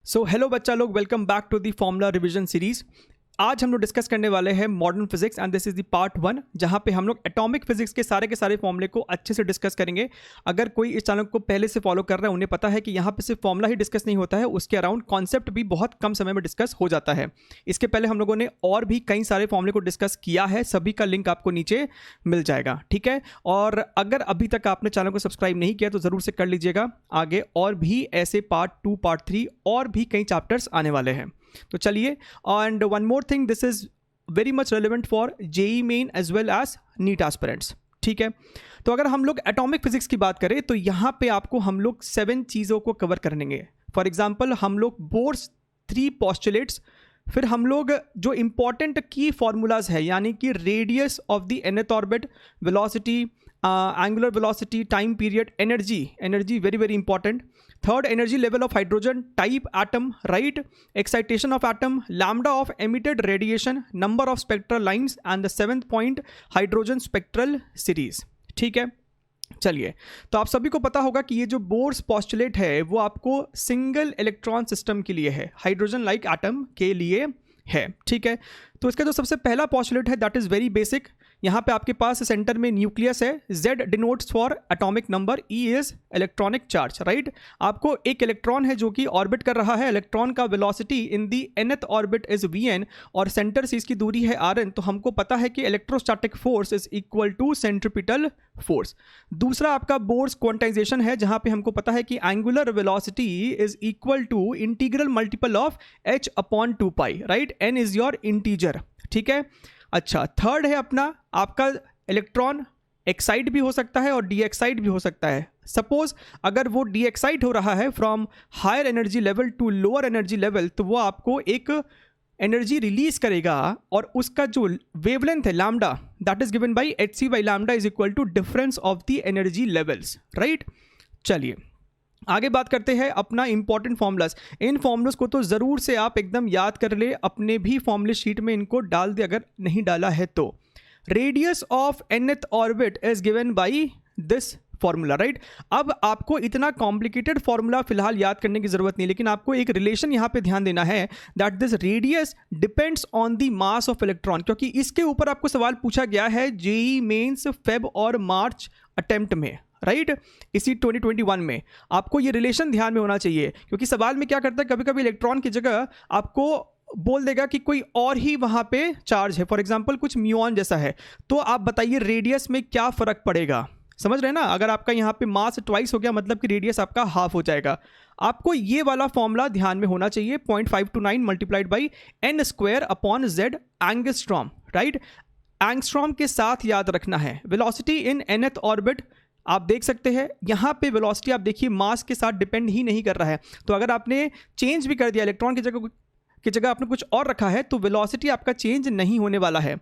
सो hello बच्चा लोग, welcome back to the formula revision series. आज हम लोग डिस्कस करने वाले हैं modern physics and this is the part 1, जहां पे हम लोग एटॉमिक फिजिक्स के सारे फॉर्मूले को अच्छे से डिस्कस करेंगे। अगर कोई इस चैनल को पहले से फॉलो कर रहा है उन्हें पता है कि यहाँ पे सिर्फ फॉर्मूला ही डिस्कस नहीं होता है, उसके अराउंड कॉन्सेप्ट भी बहुत कम समय में डिस्कस हो जाता है। इसके पहले हम लोगों ने और भी कई सारे फॉर्मूले को डिस्कस किया है, सभी का लिंक आपको नीचे मिल जाएगा, ठीक है। और अगर अभी तक आपने चैनल को सब्सक्राइब नहीं किया तो ज़रूर से कर लीजिएगा। आगे और भी ऐसे पार्ट 2, पार्ट 3 और भी कई चैप्टर्स आने वाले हैं। तो चलिए, and one more thing, this is very much relevant for JEE Main as well as NEET aspirants, ठीक है। तो अगर हम लोग एटॉमिक फिजिक्स की बात करें तो यहाँ पे आपको हम लोग 7 चीज़ों को कवर करेंगे। फॉर एग्जाम्पल हम लोग बोर्स 3 पॉस्टुलेट्स, फिर हम लोग जो इंपॉर्टेंट की फॉर्मूलाज है यानी कि radius of the nth orbit, velocity, angular velocity, time period, energy very very important. Third, energy level of hydrogen, type atom, right, excitation of atom, lambda of emitted radiation, number of spectral lines and the 7th point hydrogen spectral series, ठीक है। चलिए, तो आप सभी को पता होगा कि ये जो बोर्स पॉस्टुलेट है वो आपको सिंगल इलेक्ट्रॉन सिस्टम के लिए है, हाइड्रोजन लाइक एटम के लिए है, ठीक है। तो इसका जो सबसे पहला पॉस्टुलेट है दैट इज वेरी बेसिक। यहाँ पे आपके पास सेंटर में न्यूक्लियस है, Z denotes for atomic number, E is electronic charge, right. आपको एक इलेक्ट्रॉन है जो कि ऑर्बिट कर रहा है, इलेक्ट्रॉन का velocity in the nth orbit is Vn और सेंटर से इसकी दूरी है Rn। तो हमको पता है कि electrostatic force is equal to centripetal force. दूसरा आपका बोर्स क्वांटाइजेशन है जहाँ पे हमको पता है कि angular velocity is equal to integral multiple of h/2π, right. n is your integer, ठीक है। अच्छा, थर्ड है अपना आपका इलेक्ट्रॉन एक्साइट भी हो सकता है और डी एक्साइट भी हो सकता है। सपोज अगर वो डी एक्साइट हो रहा है from higher energy level to lower energy level तो वो आपको एक एनर्जी रिलीज करेगा और उसका जो वेवलेंथ है lambda that is given by hc/λ is equal to difference of the energy levels, right. चलिए आगे बात करते हैं अपना इंपॉर्टेंट फॉर्मूलाज। इन फॉर्मूलाज को तो ज़रूर से आप एकदम याद कर ले, अपने भी फॉर्मूले शीट में इनको डाल दे अगर नहीं डाला है तो। Radius of nth orbit is given by this formula, right. अब आपको इतना कॉम्प्लिकेटेड फॉर्मूला फिलहाल याद करने की जरूरत नहीं, लेकिन आपको एक रिलेशन यहाँ पे ध्यान देना है that this radius depends on the mass of electron, क्योंकि इसके ऊपर आपको सवाल पूछा गया है जेईई मेंस फेब और मार्च अटेम्प्ट में, राइट। इसी 2021 में आपको ये रिलेशन ध्यान में होना चाहिए, क्योंकि सवाल में क्या करता है, कभी कभी इलेक्ट्रॉन की जगह आपको बोल देगा कि कोई और ही वहाँ पे चार्ज है, फॉर एग्जांपल कुछ म्यूऑन जैसा है, तो आप बताइए रेडियस में क्या फ़र्क पड़ेगा। समझ रहे हैं ना, अगर आपका यहाँ पे मास ट्वाइस हो गया मतलब कि रेडियस आपका हाफ हो जाएगा। आपको ये वाला फॉर्मूला ध्यान में होना चाहिए, 0.529 multiplied by n² / z angstrom, right. Angstrom के साथ याद रखना है। वेलोसिटी इन nth ऑर्बिट आप देख सकते हैं यहाँ पे वेलोसिटी आप देखिए मास के साथ डिपेंड ही नहीं कर रहा है, तो अगर आपने चेंज भी कर दिया, इलेक्ट्रॉन की जगह आपने कुछ और रखा है तो वेलोसिटी आपका चेंज नहीं होने वाला है।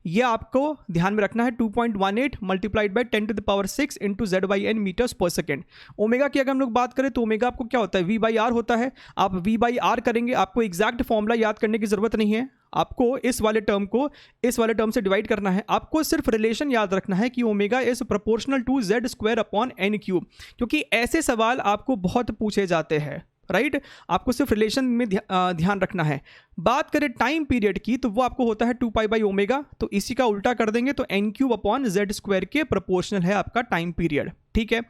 ये आपको ध्यान में रखना है। 2.18 multiplied by 10⁶ into Z/n metres पर सेकेंड। ओमेगा की अगर हम लोग बात करें तो ओमेगा आपको क्या होता है, V/R होता है। आप V/R करेंगे, आपको एग्जैक्ट फॉर्मूला याद करने की जरूरत नहीं है, आपको इस वाले टर्म को इस वाले टर्म से डिवाइड करना है। आपको सिर्फ रिलेशन याद रखना है कि omega is proportional to Z² / n³, क्योंकि ऐसे सवाल आपको बहुत पूछे जाते हैं, राइट। आपको सिर्फ रिलेशन में ध्यान रखना है। बात करें टाइम पीरियड की तो वो आपको होता है 2π/ω, तो इसी का उल्टा कर देंगे तो n³/z² के प्रोपोर्शनल है आपका टाइम पीरियड, ठीक है।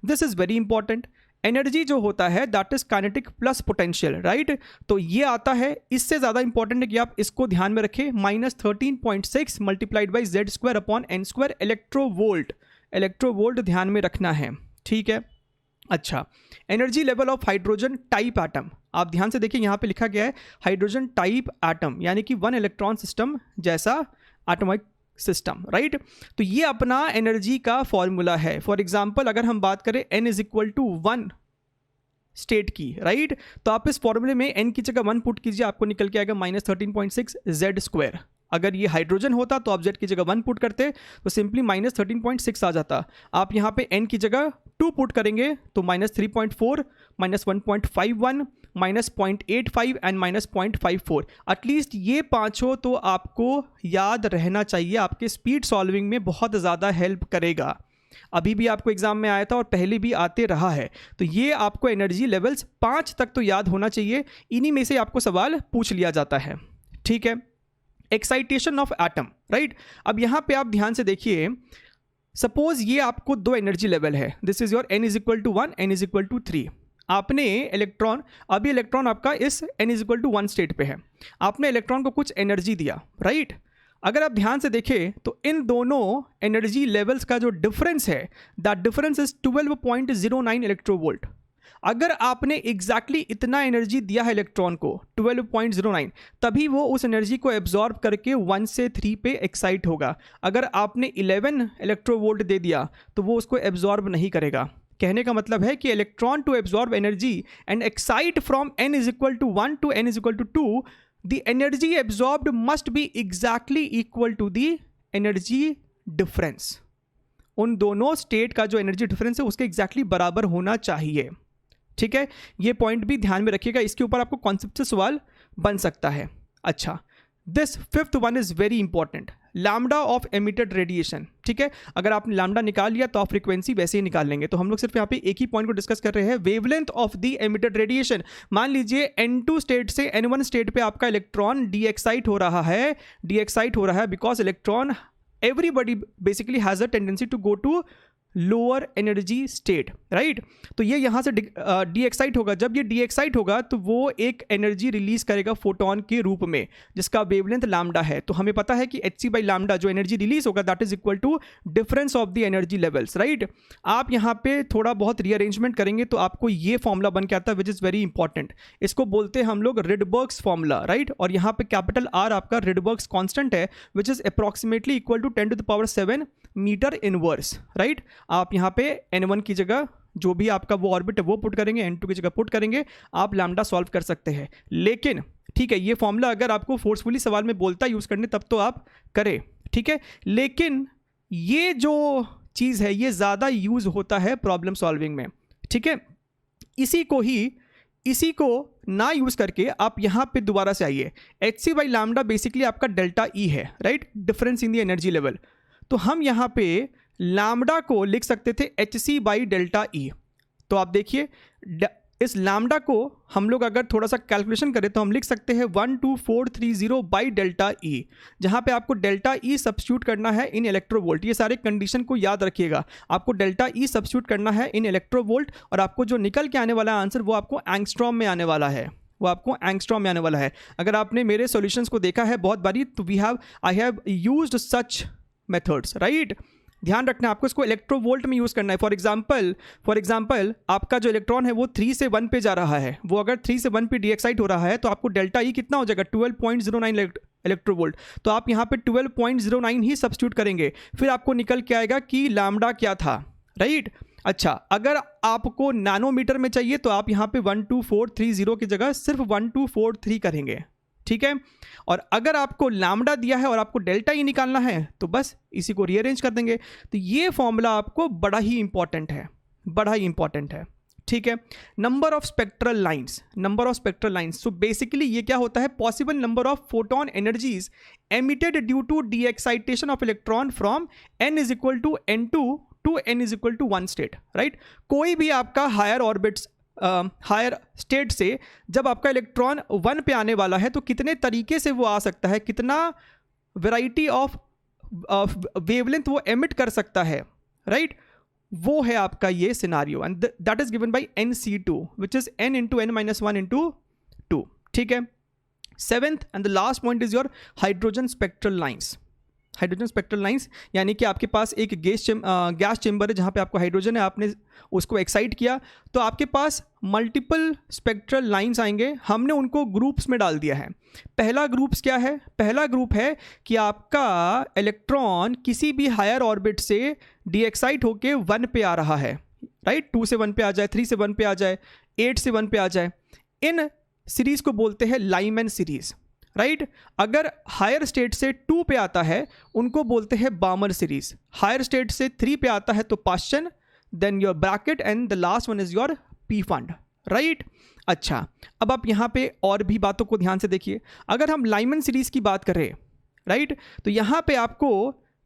This is very important. Energy जो होता है that is kinetic plus potential, right. तो ये आता है, इससे ज़्यादा इंपॉर्टेंट है कि आप इसको ध्यान में रखें, -13.6 multiplied by Z² / n² electronvolt. Electronvolt ध्यान में रखना है, ठीक है। अच्छा, energy level of hydrogen type atom, आप ध्यान से देखिए यहाँ पे लिखा गया है हाइड्रोजन टाइप एटम, यानी कि 1 इलेक्ट्रॉन सिस्टम जैसा एटॉमिक सिस्टम, राइट। तो ये अपना एनर्जी का फॉर्मूला है। फॉर एग्जांपल अगर हम बात करें n is equal to 1 state की, राइट, तो आप इस फॉर्मूले में n की जगह 1 पुट कीजिए, आपको निकल के आएगा -13.6 Z²। अगर ये हाइड्रोजन होता तो आप Z की जगह 1 पुट करते तो सिंपली -13.6 आ जाता। आप यहाँ पे n की जगह 2 पुट करेंगे तो -3.4, -1.51, -0.85 एंड -0.54। एटलीस्ट ये पाँचों तो आपको याद रहना चाहिए, आपके स्पीड सॉल्विंग में बहुत ज़्यादा हेल्प करेगा, अभी भी आपको एग्जाम में आया था और पहले भी आते रहा है। तो ये आपको एनर्जी लेवल्स 5 तक तो याद होना चाहिए, इन्हीं में से आपको सवाल पूछ लिया जाता है। ठीक है, एक्साइटेशन ऑफ एटम, राइट। अब यहाँ पे आप ध्यान से देखिए, सपोज ये आपको 2 एनर्जी लेवल है, this is your n is equal to 1, n is equal to 3। आपने इलेक्ट्रॉन, अभी इलेक्ट्रॉन आपका इस n is equal to 1 state पे है, आपने इलेक्ट्रॉन को कुछ एनर्जी दिया, राइट। अगर आप ध्यान से देखें तो इन दोनों एनर्जी लेवल्स का जो डिफरेंस है, दैट डिफरेंस इज 12.09 इलेक्ट्रोवोल्ट। अगर आपने एग्जैक्टली इतना एनर्जी दिया है इलेक्ट्रॉन को 12.09, तभी वो उस एनर्जी को एब्जॉर्ब करके 1 से 3 पे एक्साइट होगा। अगर आपने 11 इलेक्ट्रोवोल्ट दे दिया तो वो उसको एब्जॉर्ब नहीं करेगा। कहने का मतलब है कि electron to absorb energy and excite from n is equal to 1 to n is equal to 2, the energy absorbed must be exactly equal to the energy difference। उन दोनों स्टेट का जो एनर्जी डिफरेंस है उसके एग्जैक्टली बराबर होना चाहिए। ठीक है, ये पॉइंट भी ध्यान में रखिएगा, इसके ऊपर आपको कॉन्सेप्ट से सवाल बन सकता है। अच्छा, this 5th one is very important, lambda of emitted radiation. ठीक है, अगर आपने लैम्डा निकाल लिया तो आप फ्रीक्वेंसी वैसे ही निकाल लेंगे। तो हम लोग सिर्फ यहाँ पे एक ही पॉइंट को डिस्कस कर रहे हैं, wavelength of the emitted radiation. मान लीजिए n2 स्टेट से n1 स्टेट पे आपका इलेक्ट्रॉन डीएक्साइट हो रहा है, because electron, everybody basically has a tendency to go to lower energy state, right. तो ये यहाँ से डीएक्साइट होगा, जब ये डीएक्साइट होगा तो वो एक एनर्जी रिलीज करेगा फोटोन के रूप में, जिसका वेवलेंथ लैम्डा है। तो हमें पता है कि hc बाई लैम्डा जो एनर्जी रिलीज होगा that is equal to difference of the energy levels, right. आप यहाँ पे थोड़ा बहुत रीअरेंजमेंट करेंगे तो आपको ये फॉर्मूला बन के आता है, विच इज़ वेरी इंपॉर्टेंट। इसको बोलते हैं हम लोग रिडबर्ग्स फॉर्मूला, राइट। और यहाँ पे कैपिटल R आपका रिडबर्ग्स कॉन्स्टेंट है, which is approximately equal to 10 to the power 7 metre inverse, right. आप यहाँ पे n1 की जगह जो भी आपका वो ऑर्बिट है वो पुट करेंगे, n2 की जगह पुट करेंगे, आप लैम्डा सॉल्व कर सकते हैं। लेकिन ठीक है, ये फॉर्मूला अगर आपको फोर्सफुली सवाल में बोलता यूज़ करने तब तो आप करें, ठीक है। लेकिन ये जो चीज़ है ये ज़्यादा यूज़ होता है प्रॉब्लम सॉल्विंग में, ठीक है। इसी को ना यूज़ करके आप यहाँ पे दोबारा से आइए, hc बाई लैम्डा बेसिकली आपका डेल्टा E है, right, difference in the energy level. तो हम यहाँ पे लैम्डा को लिख सकते थे hc बाई डेल्टा E। तो आप देखिए इस लैम्डा को हम लोग अगर थोड़ा सा कैलकुलेशन करें तो हम लिख सकते हैं 12430 बाई डेल्टा E, जहाँ पे आपको डेल्टा E सब्स्टिट्यूट करना है इन इलेक्ट्रोवोल्ट। ये सारे कंडीशन को याद रखिएगा, आपको डेल्टा E सब्स्टिट्यूट करना है इन इलेक्ट्रोवोल्ट, और आपको जो निकल के आने वाला आंसर वो आपको एंगस्ट्रॉम में आने वाला है, अगर आपने मेरे सॉल्यूशंस को देखा है बहुत बारी तो I have used such methods, right. ध्यान रखना आपको इसको इलेक्ट्रोवोल्ट में यूज़ करना है। फॉर एग्जाम्पल आपका जो इलेक्ट्रॉन है वो 3 से 1 पे जा रहा है, वो अगर 3 से 1 पे डीएक्साइट हो रहा है तो आपको डेल्टा E कितना हो जाएगा 12.09 इलेक्ट्रोवोल्ट। तो आप यहाँ पे 12.09 ही सब्स्टिट्यूट करेंगे, फिर आपको निकल के आएगा कि लैम्डा क्या था, राइट। अच्छा, अगर आपको नैनोमीटर में चाहिए तो आप यहाँ पे 12430 की जगह सिर्फ 1243 करेंगे, ठीक है। और अगर आपको लैम्डा दिया है और आपको डेल्टा E निकालना है तो बस इसी को रीअरेंज कर देंगे। तो ये फॉर्मूला आपको बड़ा ही इंपॉर्टेंट है, ठीक है। Number of spectral lines, so basically ये क्या होता है, possible number of photon energies emitted due to deexcitation of electron from n is equal to n2 to n is equal to 1 state, right. कोई भी आपका higher state से जब आपका इलेक्ट्रॉन 1 पे आने वाला है तो कितने तरीके से वो आ सकता है, कितना वैरायटी ऑफ वेवलेंथ वो एमिट कर सकता है, राइट। वो है आपका ये scenario, and that is given bye nc2 which is n into n minus 1 into 2, ठीक है। 7th and the last point is your hydrogen spectral lines, यानी कि आपके पास एक गैस चेम्बर है जहाँ पे आपको हाइड्रोजन है, आपने उसको एक्साइट किया तो आपके पास मल्टीपल स्पेक्ट्रल लाइंस आएंगे। हमने उनको ग्रुप्स में डाल दिया है। पहला ग्रुप्स क्या है, पहला ग्रुप है कि आपका इलेक्ट्रॉन किसी भी हायर ऑर्बिट से डीएक्साइट होके 1 पे आ रहा है, राइट। 2 से 1 पे आ जाए, 3 से 1 पे आ जाए, 8 से 1 पे आ जाए। इन सीरीज को बोलते हैं लाइमैन सीरीज, राइट। अगर हायर स्टेट से 2 पे आता है उनको बोलते हैं बामर सीरीज, हायर स्टेट से 3 पे आता है तो Paschen, then your Brackett and the last one is your Pfund, right. अच्छा, अब आप यहाँ पे और भी बातों को ध्यान से देखिए। अगर हम लाइमैन सीरीज की बात करें, राइट, तो यहाँ पे आपको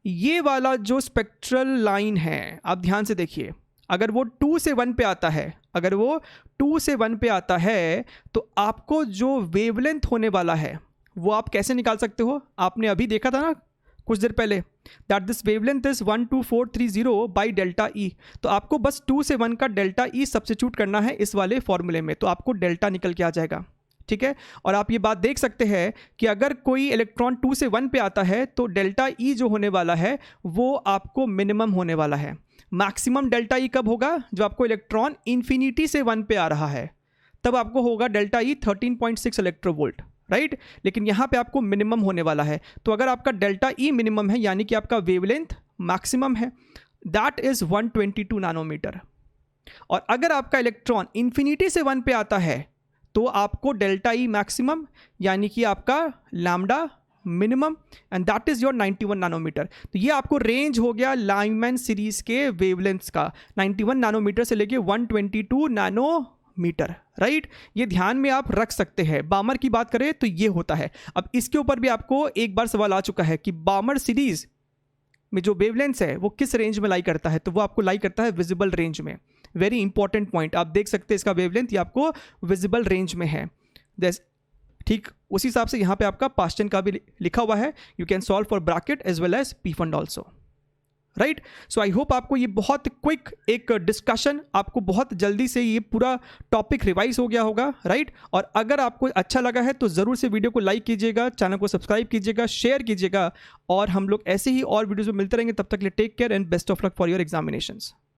ये वाला जो स्पेक्ट्रल लाइन है, आप ध्यान से देखिए, अगर वो 2 से 1 पे आता है, अगर वो 2 से 1 पे आता है तो आपको जो वेवलेंथ होने वाला है वो आप कैसे निकाल सकते हो? आपने अभी देखा था ना कुछ देर पहले, that this wavelength is 12430 by delta E. तो आपको बस 2 से 1 का डेल्टा ई सब्स्टिट्यूट करना है इस वाले फॉर्मूले में, तो आपको डेल्टा निकल के आ जाएगा, ठीक है। और आप ये बात देख सकते हैं कि अगर कोई इलेक्ट्रॉन 2 से 1 पे आता है तो डेल्टा ई जो होने वाला है वो आपको मिनिमम होने वाला है। मैक्सिमम डेल्टा ई कब होगा? जब आपको इलेक्ट्रॉन इन्फिनिटी से 1 पे आ रहा है, तब आपको होगा डेल्टा ई 13.6 इलेक्ट्रोवोल्ट, राइट। लेकिन यहाँ पे आपको मिनिमम होने वाला है। तो अगर आपका डेल्टा ई मिनिमम है यानी कि आपका वेवलेंथ मैक्सिमम है, दैट इज 122 नैनोमीटर। और अगर आपका इलेक्ट्रॉन इन्फिनिटी से 1 पे आता है तो आपको डेल्टा ई मैक्सिमम यानी कि आपका lambda minimum, and that is your 91 nanometre. तो ये आपको रेंज हो गया लाइनमैन सीरीज के वेवलेंथ्स का, 91 नैनोमीटर से लेके 122 नैनोमीटर, राइट। ये ध्यान में आप रख सकते हैं। बामर की बात करें तो ये होता है। अब इसके ऊपर भी आपको एक बार सवाल आ चुका है कि बामर सीरीज में जो वेवलेंथ है वो किस रेंज में लाई करता है, तो वो आपको लाई करता है विजिबल रेंज में। वेरी इंपॉर्टेंट पॉइंट, आप देख सकते हैं इसका वेवलेंथ ये आपको विजिबल रेंज में है। ठीक उसी हिसाब से यहाँ पे आपका पास्टन का भी लिखा हुआ है, you can solve for Brackett as well as Pfund also, right. So I hope आपको ये बहुत क्विक एक डिस्कशन, आपको बहुत जल्दी से ये पूरा टॉपिक रिवाइज हो गया होगा, राइट। और अगर आपको अच्छा लगा है तो ज़रूर से वीडियो को लाइक कीजिएगा, चैनल को सब्सक्राइब कीजिएगा, शेयर कीजिएगा, और हम लोग ऐसे ही और वीडियोज़ में मिलते रहेंगे। तब तक के लिए take care and best of luck for your examinations.